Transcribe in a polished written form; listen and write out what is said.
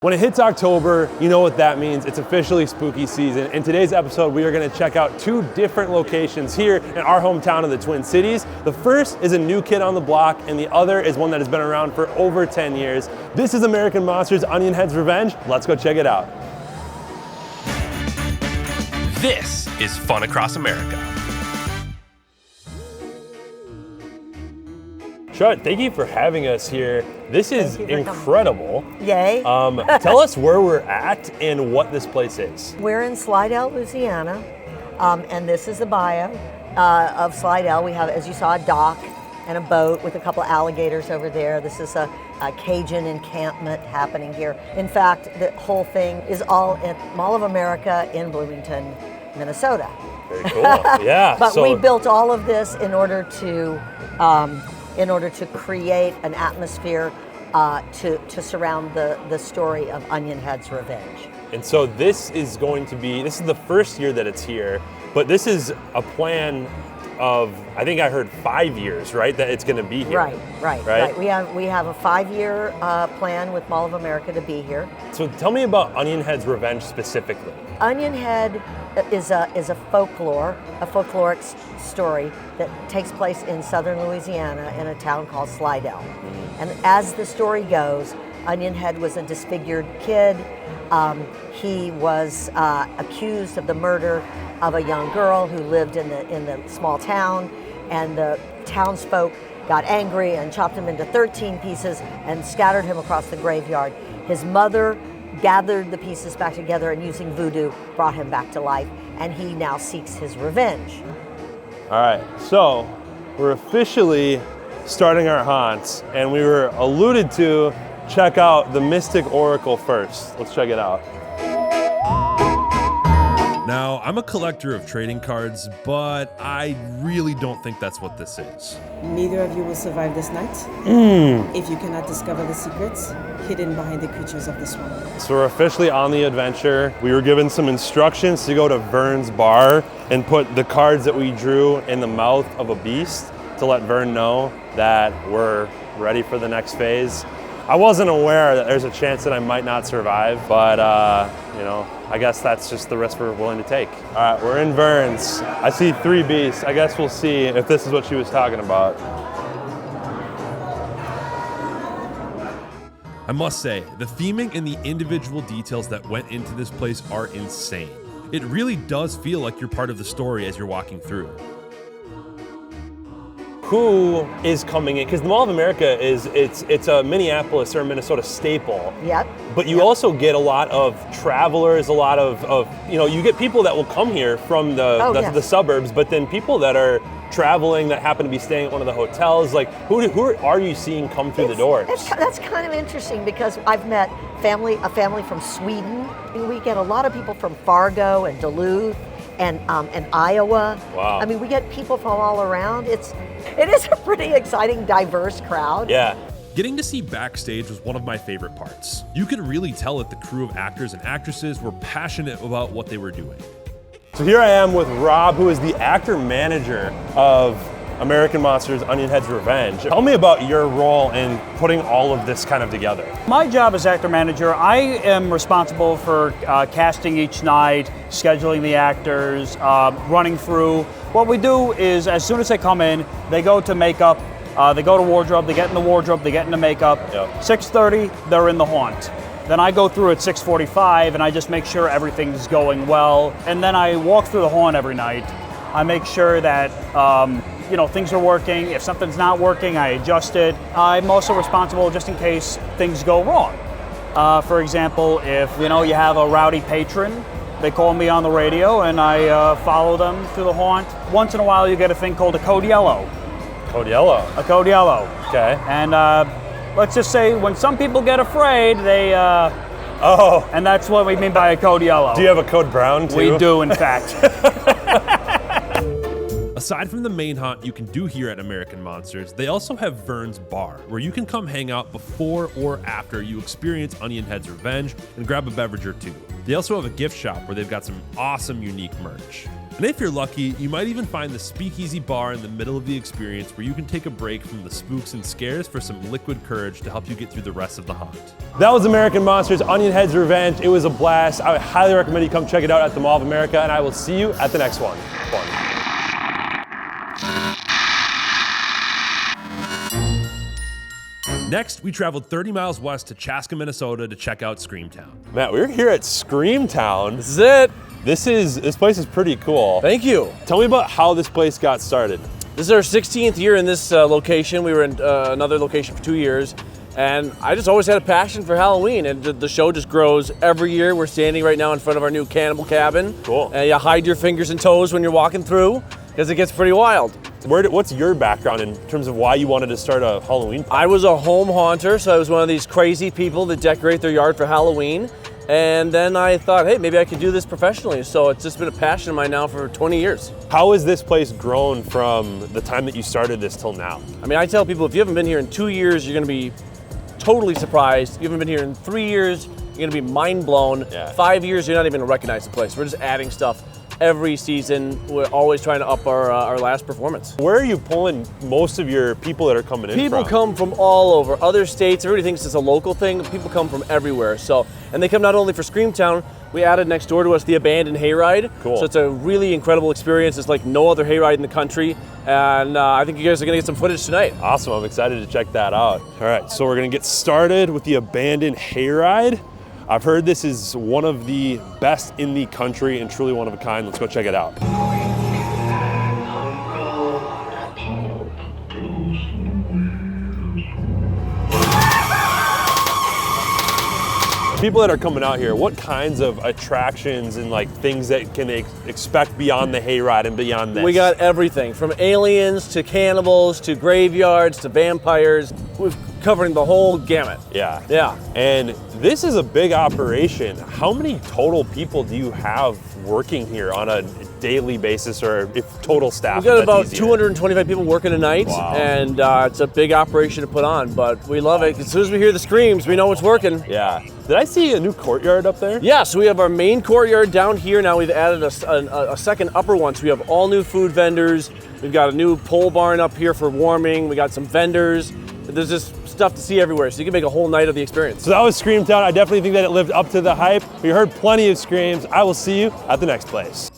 When it hits October, you know what that means. It's officially spooky season. In today's episode, we are going to check out two different locations here in our hometown of the Twin Cities. The first is a new kid on the block, and the other is one that has been around for over 10 years. This is American Monsters Onionhead's Revenge. Let's go check it out. This is Fun Across America. Charlotte, thank you for having us here. This is incredible. Yay. Tell us where we're at and what this place is. We're in Slidell, Louisiana, and this is the bio of Slidell. We have, as you saw, a dock and a boat with a couple of alligators over there. This is a Cajun encampment happening here. In fact, the whole thing is all at Mall of America in Bloomington, Minnesota. Very cool. Yeah. But we built all of this in order to create an atmosphere to surround the story of Onionhead's revenge. And so this is the first year that it's here, but this is a plan of, I think I heard 5 years, right? That it's gonna be here. Right. We have a 5-year plan with Mall of America to be here. So tell me about Onionhead's Revenge specifically. Onionhead is a folkloric story that takes place in southern Louisiana in a town called Slidell. And as the story goes, Onionhead was a disfigured kid. He was accused of the murder of a young girl who lived in the small town, and the townsfolk got angry and chopped him into 13 pieces and scattered him across the graveyard. His mother gathered the pieces back together and using voodoo brought him back to life, and he now seeks his revenge. All right, so we're officially starting our haunts, and we were alluded to check out the Mystic Oracle first. Let's check it out. Now, I'm a collector of trading cards, but I really don't think that's what this is. Neither of you will survive this night if you cannot discover the secrets hidden behind the creatures of the swamp. So we're officially on the adventure. We were given some instructions to go to Vern's bar and put the cards that we drew in the mouth of a beast to let Vern know that we're ready for the next phase. I wasn't aware that there's a chance that I might not survive, but I guess that's just the risk we're willing to take. All right, we're in Vern's. I see 3 beasts. I guess we'll see if this is what she was talking about. I must say, the theming and the individual details that went into this place are insane. It really does feel like you're part of the story as you're walking through. Who is coming in? Because the Mall of America it's a Minneapolis or Minnesota staple. Yep. But you also get a lot of travelers, a lot of you get people that will come here from the suburbs, but then people that are traveling that happen to be staying at one of the hotels. Like, who are you seeing come through the doors? That's kind of interesting because I've met a family from Sweden. We get a lot of people from Fargo and Duluth and Iowa. Wow. I mean, we get people from all around. It is a pretty exciting, diverse crowd. Yeah. Getting to see backstage was one of my favorite parts. You could really tell that the crew of actors and actresses were passionate about what they were doing. So here I am with Rob, who is the actor manager of American Monsters Onionhead's Revenge. Tell me about your role in putting all of this kind of together. My job as actor manager, I am responsible for casting each night, scheduling the actors, running through. What we do is, as soon as they come in, they go to makeup, they go to wardrobe, they get in the wardrobe, they get into makeup. Yep. 6:30, they're in the haunt. Then I go through at 6:45 and I just make sure everything's going well. And then I walk through the haunt every night. I make sure that things are working. If something's not working, I adjust it. I'm also responsible just in case things go wrong. For example, if you have a rowdy patron, they call me on the radio and I follow them through the haunt. Once in a while you get a thing called a code yellow. Code yellow. A code yellow. Okay. And let's just say when some people get afraid, they and that's what we mean by a code yellow. Do you have a code brown too? We do, in fact. Aside from the main haunt you can do here at American Monsters, they also have Vern's Bar, where you can come hang out before or after you experience Onionhead's Revenge and grab a beverage or two. They also have a gift shop where they've got some awesome, unique merch. And if you're lucky, you might even find the Speakeasy bar in the middle of the experience where you can take a break from the spooks and scares for some liquid courage to help you get through the rest of the haunt. That was American Monsters Onionhead's Revenge. It was a blast. I would highly recommend you come check it out at the Mall of America, and I will see you at the next one. Next, we traveled 30 miles west to Chaska, Minnesota to check out Screamtown. Matt, we're here at Screamtown. This is it. This place is pretty cool. Thank you. Tell me about how this place got started. This is our 16th year in this location. We were in another location for 2 years, and I just always had a passion for Halloween, and the show just grows every year. We're standing right now in front of our new cannibal cabin. Cool. And you hide your fingers and toes when you're walking through, because it gets pretty wild. What's your background in terms of why you wanted to start a Halloween party? I was a home haunter, so I was one of these crazy people that decorate their yard for Halloween. And then I thought, hey, maybe I could do this professionally. So it's just been a passion of mine now for 20 years. How has this place grown from the time that you started this till now? I mean, I tell people, if you haven't been here in 2 years, you're gonna be totally surprised. If you haven't been here in 3 years, you're gonna be mind blown. Yeah. 5 years, you're not even gonna recognize the place. We're just adding stuff every season. We're always trying to up our last performance. Where are you pulling most of your people that are coming in People from? come from all over, other states. Everybody thinks it's a local thing. People come from everywhere. So, and they come not only for Screamtown. We added next door to us the abandoned Hayride. Cool. So it's a really incredible experience. It's like no other Hayride in the country. And I think you guys are gonna get some footage tonight. Awesome, I'm excited to check that out. All right, so we're gonna get started with the abandoned Hayride. I've heard this is one of the best in the country and truly one of a kind. Let's go check it out. People that are coming out here, what kinds of attractions and like things that can they expect beyond the Hayride and beyond this? We got everything from aliens to cannibals to graveyards to vampires. We've covering the whole gamut. Yeah. Yeah. And this is a big operation. How many total people do you have working here on a daily basis, or if total staff? We've got if that's about easier? 225 people working a night, Wow. and it's a big operation to put on, but we love it. As soon as we hear the screams, we know it's working. Yeah. Did I see a new courtyard up there? Yeah, so we have our main courtyard down here. Now we've added a second upper one, so we have all new food vendors. We've got a new pole barn up here for warming. We got some vendors. There's just stuff to see everywhere, so you can make a whole night of the experience. So that was Screamtown. I definitely think that it lived up to the hype. We heard plenty of screams. I will see you at the next place.